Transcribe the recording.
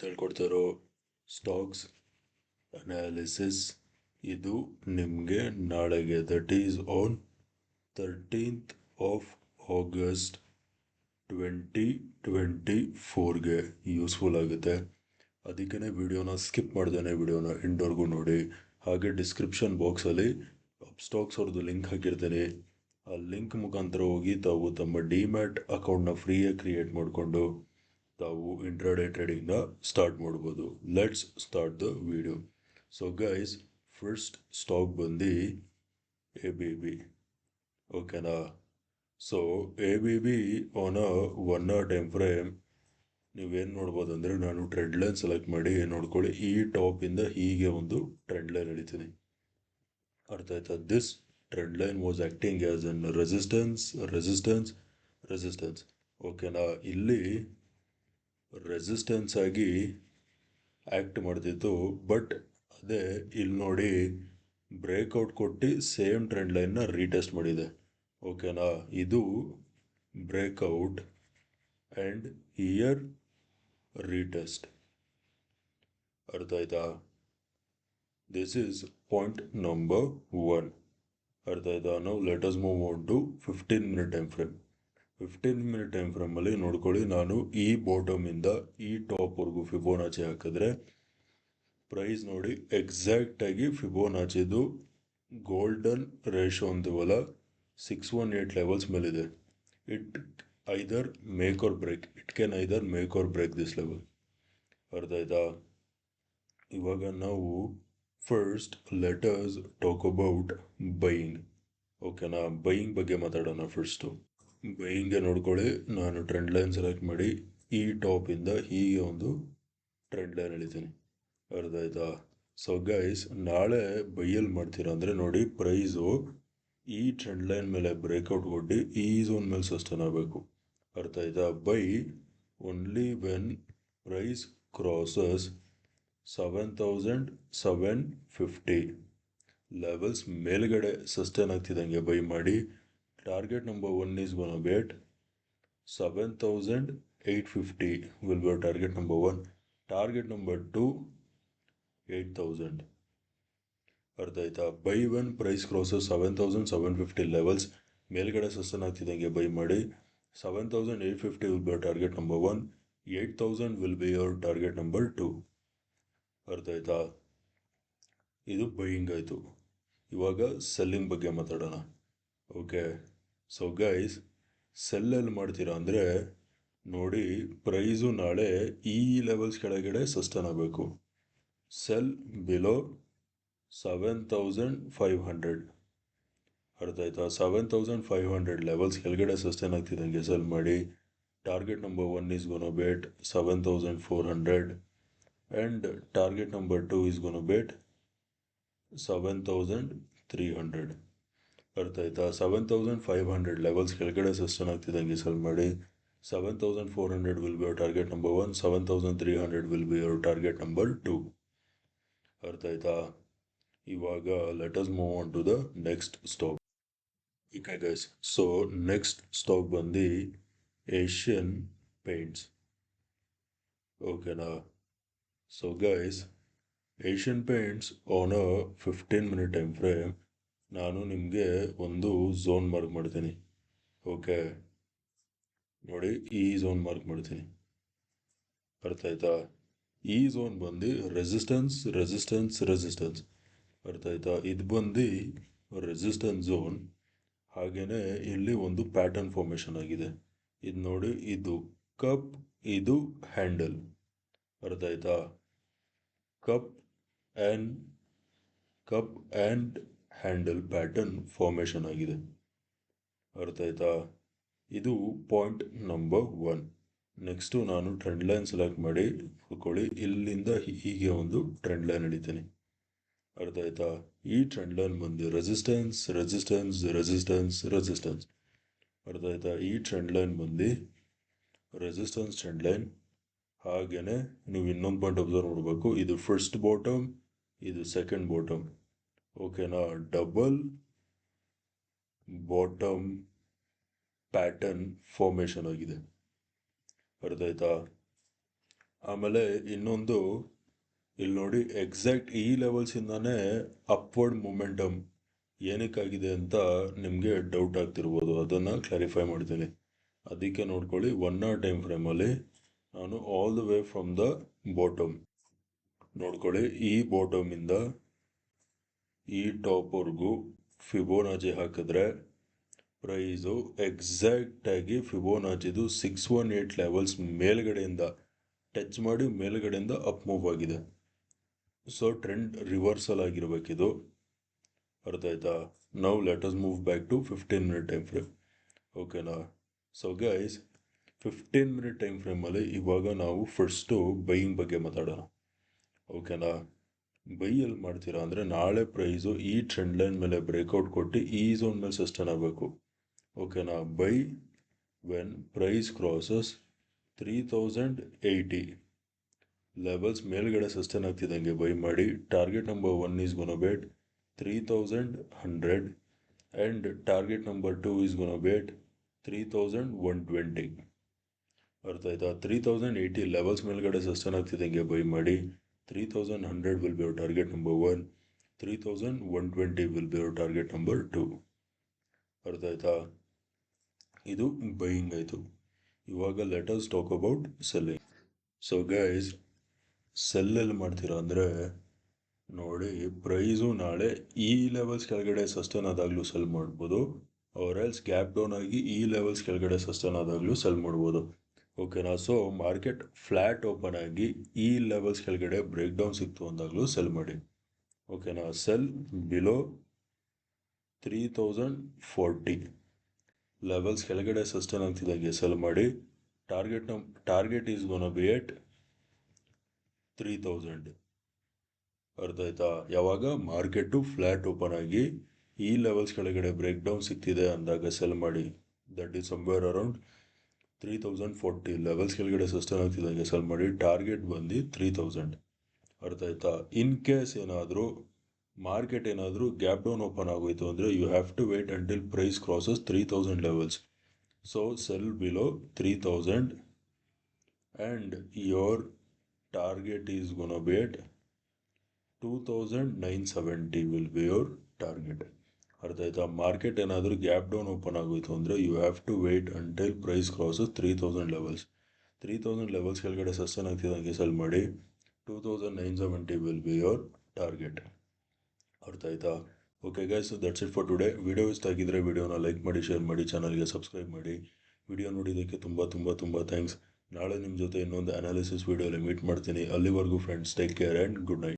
ಇವತ್ತು ಹೇಳ್ಕೊಡ್ತಾ ಇರೋ ಸ್ಟಾಕ್ಸ್ ಅನಾಲಿಸಿಸ್ ಇದು ನಿಮಗೆ ನಾಳೆಗೆ that is on 13th of August 2024ಗೆ ಯೂಸ್ಫುಲ್ ಆಗುತ್ತೆ. ಅದಕ್ಕೇ ವಿಡಿಯೋನ ಸ್ಕಿಪ್ ಮಾಡ್ದೇನೆ ವಿಡಿಯೋನ ಎಂಡ್ವರೆಗೂ ನೋಡಿ. ಹಾಗೆ ಡಿಸ್ಕ್ರಿಪ್ಷನ್ ಬಾಕ್ಸಲ್ಲಿ ಸ್ಟಾಕ್ಸ್ ಅವ್ರದ್ದು ಲಿಂಕ್ ಹಾಕಿರ್ತೀನಿ. ಆ ಲಿಂಕ್ ಮುಖಾಂತರ ಹೋಗಿ ತಾವು ತಮ್ಮ ಡಿಮ್ಯಾಟ್ ಅಕೌಂಟ್ನ ಫ್ರೀಯಾಗಿ ಕ್ರಿಯೇಟ್ ಮಾಡಿಕೊಂಡು ತಾವು ಇಂಟ್ರಾಡೇ ಟ್ರೇಡಿಂಗ್ನ ಸ್ಟಾರ್ಟ್ ಮಾಡ್ಬೋದು. Let's start the video. So guys, first stock ಬಂದು ABB. ಓಕೆನಾ? So ABB on a 1 hour time frame ನೀವೇನು ನೋಡ್ಬೋದು ಅಂದರೆ, ನಾನು ಟ್ರೆಂಡ್ ಲೈನ್ ಸೆಲೆಕ್ಟ್ ಮಾಡಿ ನೋಡ್ಕೊಳ್ಳಿ. ಈ ಟಾಪಿಂದ ಹೀಗೆ ಒಂದು ಟ್ರೆಂಡ್ ಲೈನ್ ಎಳಿತೀನಿ. ಅರ್ಥ ಆಯ್ತಾ? This trend line was acting as an resistance. ಓಕೆನಾ? ಇಲ್ಲಿ ರೆಸಿಸ್ಟೆನ್ಸ್ ಆಗಿ ಆ್ಯಕ್ಟ್ ಮಾಡ್ತಿತ್ತು. ಬಟ್ ಅದೇ ಇಲ್ಲಿ ನೋಡಿ ಬ್ರೇಕ್ಔಟ್ ಕೊಟ್ಟು ಸೇಮ್ ಟ್ರೆಂಡ್ ಲೈನ್ನ ರೀಟೆಸ್ಟ್ ಮಾಡಿದೆ. ಓಕೆನಾ? ಇದು ಬ್ರೇಕ್ಔಟ್ ಆ್ಯಂಡ್ ಹಿಯರ್ ರೀಟೆಸ್ಟ್. ಅರ್ಥ ಆಯ್ತಾ? This is point number 1. ಅರ್ಥ ಆಯ್ತಾ? ನಾವು let us move on to 15 minute time frame. 15 minute time ಫ್ರೇಮಲ್ಲಿ ನೋಡ್ಕೊಳ್ಳಿ, ನಾನು ಈ ಬಾಟಮಿಂದ ಈ ಟಾಪ್ವರೆಗೂ ಫಿಬೋನಾಚಿ ಹಾಕಿದ್ರೆ ಪ್ರೈಸ್ ನೋಡಿ ಎಕ್ಸಾಕ್ಟಾಗಿ ಫಿಬೋನಾಚಿದು ಗೋಲ್ಡನ್ ರೇಷೋ ಅಂತೀವಲ್ಲ 618 ಲೆವೆಲ್ಸ್ ಮೇಲಿದೆ. It either make or break. It can either make or break this level. ಅರ್ಥ ಆಯ್ತಾ? ಇವಾಗ ನಾವು first let us talk about buying. ಓಕೆನಾ? ಬೈಯಿಂಗ್ ಬಗ್ಗೆ ಮಾತಾಡೋಣ. ಫಸ್ಟು ಬೈಯಿಂಗ್ಗೆ ನೋಡ್ಕೊಳ್ಳಿ, ನಾನು ಟ್ರೆಂಡ್ ಲೈನ್ ಸೆಲೆಕ್ಟ್ ಮಾಡಿ ಈ ಟಾಪಿಂದ ಹೀಗೆ ಒಂದು ಟ್ರೆಂಡ್ ಲೈನ್ ಎಳಿತೀನಿ. ಅರ್ಥ ಆಯ್ತಾ? ಸೊ ಗೈಸ್, ನಾಳೆ ಬೈಯಲ್ಲಿ ಮಾಡ್ತೀರಾ ಅಂದರೆ ನೋಡಿ, ಪ್ರೈಸು ಈ ಟ್ರೆಂಡ್ ಲೈನ್ ಮೇಲೆ ಬ್ರೇಕ್ಔಟ್ ಕೊಟ್ಟು ಈ ಝೋನ್ ಮೇಲೆ ಸಸ್ಟೇನ್ ಆಗಬೇಕು. ಅರ್ಥ ಆಯ್ತಾ? Buy only when price crosses 7,750 levels ಮೇಲ್ಗಡೆ ಸಸ್ಟೇನ್ ಆಗ್ತಿದ್ದಂಗೆ ಬೈ ಮಾಡಿ. Target number 1 is gonna be at 7,850 will be target number 1. Target number 2 8,000. ಅರ್ಥ ಆಯ್ತಾ? Buy when price crosses 7,750 levels ಮೇಲ್ಗಡೆ ಸಸ್ಟೇನ್ ಆಗ್ತಿದ್ದಂಗೆ ಬೈ ಮಾಡಿ. 7,850 will be target number 1. 8,000 will be your target number 2. ಅರ್ಥ ಆಯ್ತಾ? ಇದು ಬೈಯಿಂಗ್ ಆಯಿತು. ಇವಾಗ ಸೆಲ್ಲಿಂಗ್ ಬಗ್ಗೆ ಮಾತಾಡೋಣ. ಓಕೆ. ಸೊ ಗೈಸ್, ಸೆಲ್ಲೆಲ್ಲಿ ಮಾಡ್ತೀರಾ ಅಂದರೆ ನೋಡಿ, ಪ್ರೈಸು ನಾಳೆ ಈ ಲೆವೆಲ್ಸ್ ಕೆಳಗಡೆ ಸಸ್ಟೇನ್ ಆಗಬೇಕು. Cell below 7,500. ಅರ್ಥ ಆಯ್ತಾ? 7,500 ಲೆವೆಲ್ಸ್ ಕೆಳಗಡೆ ಸಸ್ಟೇನ್ ಆಗ್ತಿದ್ದಂಗೆ ಸೆಲ್ ಮಾಡಿ. Target number 1 is gonna bait 7,400 and target number 2 is going to bet 7,300. ಅರ್ಥ ಆಯ್ತಾ? 7,500 ಲೆವೆಲ್ಸ್ ಕೆಳಗಡೆ ಸಸ್ಟೇನ್ ಆಗ್ತಿದ್ದಂಗೆ ಸೆಲ್ ಮಾಡಿ. 7,400 will be your target number 1. 7,300 will be your target number 2. ಅರ್ಥ ಆಯ್ತಾ? ಇವಾಗ let us move on to the next stock. Okay guys, so next stock ಬಂದು Asian Paints. ಓಕೆನಾ? So guys, Asian Paints on a 15 minute time frame ನಾನು ನಿಮಗೆ ಒಂದು zone mark ಮಾಡ್ತೀನಿ. Okay ನೋಡಿ, ಈ ಝೋನ್ ಮಾರ್ಕ್ ಮಾಡ್ತೀನಿ. ಅರ್ಥ ಆಯ್ತಾ? ಈ ಝೋನ್ ಬಂದು ರೆಸಿಸ್ಟೆನ್ಸ್. ಅರ್ಥ ಆಯ್ತಾ? ಇದು ಬಂದು ರೆಸಿಸ್ಟೆನ್ಸ್ ಝೋನ್. ಹಾಗೆಯೇ ಇಲ್ಲಿ ಒಂದು ಪ್ಯಾಟರ್ನ್ ಫಾರ್ಮೇಷನ್ ಆಗಿದೆ. ಇದು ನೋಡಿ, ಇದು ಕಪ್, ಇದು ಹ್ಯಾಂಡಲ್. ಅರ್ಥ ಆಯ್ತಾ? Cup and handle pattern formation ಆಗಿದೆ. ಅರ್ಥ ಆಯ್ತಾ? ಇದು ಪಾಯಿಂಟ್ ನಂಬರ್ 1. ನೆಕ್ಸ್ಟು ನಾನು ಟ್ರೆಂಡ್ ಲೈನ್ ಸೆಲೆಕ್ಟ್ ಮಾಡಿ ನೋಡ್ಕೊಳ್ಳಿ, ಇಲ್ಲಿಂದ ಹೀಗೆ ಒಂದು ಟ್ರೆಂಡ್ ಲೈನ್ ಎಳಿತೀನಿ. ಅರ್ಥ ಆಯ್ತಾ? ಈ ಟ್ರೆಂಡ್ ಲೈನ್ ಬಂದು ರೆಸಿಸ್ಟೆನ್ಸ್. ಅರ್ಥ ಆಯ್ತಾ? ಈ ಟ್ರೆಂಡ್ ಲೈನ್ ಬಂದು ರೆಸಿಸ್ಟೆನ್ಸ್ ಟ್ರೆಂಡ್ ಲೈನ್. ಹಾಗೆಯೇ ನೀವು ಇನ್ನೊಂದು ಪಾಯಿಂಟ್ ಅಬ್ಸರ್ವ್ ಮಾಡಬೇಕು, ಇದು ಫಸ್ಟ್ ಬಾಟಮ್, ಇದು ಸೆಕೆಂಡ್ ಬಾಟಮ್. ಓಕೆನಾ? ಡಬಲ್ ಬಾಟಮ್ ಪ್ಯಾಟರ್ನ್ ಫಾರ್ಮೇಷನ್ ಆಗಿದೆ. ಅರ್ಥ ಆಯ್ತಾ? ಆಮೇಲೆ ಇನ್ನೊಂದು ಇಲ್ಲಿ ನೋಡಿ ಎಕ್ಸಾಕ್ಟ್ ಈ ಲೆವೆಲ್ಸಿಂದಾನೇ ಅಪ್ವರ್ಡ್ ಮೊಮೆಂಟಮ್ ಏನಕ್ಕಾಗಿದೆ ಅಂತ ನಿಮಗೆ ಡೌಟ್ ಆಗ್ತಿರ್ಬೋದು, ಅದನ್ನು ಕ್ಲಾರಿಫೈ ಮಾಡ್ತೀನಿ. ಅದಕ್ಕೆ ನೋಡ್ಕೊಳ್ಳಿ 1 hour ಟೈಮ್ ಫ್ರೇಮಲ್ಲಿ ನಾನು all the way from the bottom ನೋಡ್ಕೊಳ್ಳಿ, ಈ ಬಾಟಮಿಂದ ಈ ಟಾಪ್ವರೆಗೂ ಫಿಬೋನಾಚಿ ಹಾಕಿದ್ರೆ ಪ್ರೈಸು ಎಕ್ಸಾಕ್ಟಾಗಿ ಫಿಬೋನಾಚಿದು 618 ಲೆವೆಲ್ಸ್ ಮೇಲ್ಗಡೆಯಿಂದ ಟಚ್ ಮಾಡಿ ಮೇಲ್ಗಡೆಯಿಂದ ಅಪ್ ಮೂವ್ ಆಗಿದೆ. ಸೊ ಟ್ರೆಂಡ್ ರಿವರ್ಸಲ್ ಆಗಿರಬೇಕಿದು, ಅರ್ಥ ಆಯ್ತಾ? Now let us move back to 15 minute time frame. ಓಕೆನಾ? ಸೊ ಗೈಸ್ 15 minute ಟೈಮ್ ಫ್ರೇಮಲ್ಲಿ ಇವಾಗ ನಾವು ಫಸ್ಟು ಬೈಯಿಂಗ್ ಬಗ್ಗೆ ಮಾತಾಡೋಣ. ಓಕೆನಾ? ಬೈಯಲ್ಲಿ ಮಾಡ್ತೀರಾ ಅಂದರೆ ನಾಳೆ ಪ್ರೈಸು ಈ ಟ್ರೆಂಡ್ ಲೈನ್ ಮೇಲೆ ಬ್ರೇಕ್ಔಟ್ ಕೊಟ್ಟು ಈ ಝೋನ್ ಮೇಲೆ ಸಸ್ಟೈನ್ ಆಗಬೇಕು. ಓಕೆನಾ? Buy when price crosses 3080 levels ಮೇಲ್ಗಡೆ ಸಸ್ಟೈನ್ ಆಗ್ತಿದ್ದಂಗೆ ಬೈ ಮಾಡಿ. Target number 1 is gonna be at 3100 and target number 2 is gonna be at 3120. ಅರ್ಥ ಆಯ್ತಾ? 3080 ಲೆವೆಲ್ಸ್ ಮೇಲ್ಗಡೆ ಸಸ್ಟೈನ್ ಆಗ್ತಿದ್ದಂಗೆ ಬೈ ಮಾಡಿ. 3100 will be your target number 1, 3120 will be your target number 2. ಅರ್ಥ ಆಯ್ತಾ? ಇದು ಬೈಯಿಂಗ್ ಆಯಿತು. ಇವಾಗ let us talk about selling. So guys, ಸೆಲ್ಲಲ್ಲಿ ಮಾಡ್ತೀರಾ ಅಂದರೆ ನೋಡಿ, ಪ್ರೈಸು ನಾಳೆ ಈ ಲೆವೆಲ್ಸ್ ಕೆಳಗಡೆ ಸಸ್ಟೈನ್ ಆದಾಗಲೂ ಸೆಲ್ ಮಾಡ್ಬೋದು, ಆರ್ ಎಲ್ಸ್ ಗ್ಯಾಪ್ ಡೌನ್ ಆಗಿ ಈ ಲೆವೆಲ್ಸ್ ಕೆಳಗಡೆ ಸಸ್ಟೈನ್ ಆದಾಗಲೂ ಸೆಲ್ ಮಾಡ್ಬೋದು. ಓಕೆನಾ? ಸೊ ಮಾರ್ಕೆಟ್ ಫ್ಲ್ಯಾಟ್ ಓಪನ್ ಆಗಿ ಈ ಲೆವೆಲ್ಸ್ ಕೆಳಗಡೆ ಬ್ರೇಕ್ ಡೌನ್ ಸಿಕ್ತು ಅಂದಾಗಲೂ ಸೆಲ್ ಮಾಡಿ. ಓಕೆನಾ? ಸೆಲ್ ಬಿಲೋ 3040 ಲೆವೆಲ್ಸ್ ಕೆಳಗಡೆ ಸಸ್ಟೈನ್ ಆಗ್ತಿದ್ದಾಗೆ ಸೆಲ್ ಮಾಡಿ. ಟಾರ್ಗೆಟ್ ಈಸ್ ಗೋನಾ ಬಿ ಎಟ್ 3000. ಅರ್ಥ ಆಯ್ತಾ? ಯಾವಾಗ ಮಾರ್ಕೆಟು ಫ್ಲ್ಯಾಟ್ ಓಪನ್ ಆಗಿ ಈ ಲೆವೆಲ್ಸ್ ಕೆಳಗಡೆ ಬ್ರೇಕ್ ಡೌನ್ ಸಿಗ್ತಿದೆ ಅಂದಾಗ ಸೆಲ್ ಮಾಡಿ. That is somewhere around 3040 levels ಕೆಳಗಡೆ ಸಸ್ಟೈನ್ ಆಗ್ತಿದ್ದಂಗೆ ಸೆಲ್ ಮಾಡಿ. ಟಾರ್ಗೆಟ್ ಬಂದು 3000. ಅರ್ಥ ಆಯ್ತಾ? ಇನ್ ಕೇಸ್ ಏನಾದರೂ ಮಾರ್ಕೆಟ್ ಏನಾದರೂ ಗ್ಯಾಪ್ ಡೌನ್ ಓಪನ್ ಆಗೋಯ್ತು ಅಂದರೆ you have to wait until price crosses 3000 levels. So sell below 3000 and your target is gonna be at 2970 will be your target. ಅರ್ಥ ಆಯ್ತಾ? ಮಾರ್ಕೆಟ್ ಏನಾದರೂ ಗ್ಯಾಪ್ ಡೌನ್ ಓಪನ್ ಆಗೋಯ್ತು ಅಂದರೆ you have to wait until price crosses 3000 levels. 3000 levels ಕೆಳಗಡೆ sustain ಆಗ್ತಿದ್ದಂಗೆ sell ಮಾಡಿ. 2970 will be your target. ಅರ್ಥ ಆಯ್ತಾ? Okay guys, that's it for today. Video ಇಷ್ಟ ಆಗಿದ್ದರೆ ವಿಡಿಯೋನ ಲೈಕ್ ಮಾಡಿ, ಶೇರ್ ಮಾಡಿ, ಚಾನಲ್ಗೆ ಸಬ್ಸ್ಕ್ರೈಬ್ ಮಾಡಿ. ವಿಡಿಯೋ ನೋಡಿದ್ದಕ್ಕೆ ತುಂಬ ತುಂಬ ತುಂಬ ಥ್ಯಾಂಕ್ಸ್. ನಾಳೆ ನಿಮ್ಮ ಜೊತೆ ಇನ್ನೊಂದು ಅನಾಲಿಸಿಸ್ ವಿಡಿಯೋಲಿ ಮೀಟ್ ಮಾಡ್ತೀನಿ. ಅಲ್ಲಿವರೆಗೂ friends, take care and good night.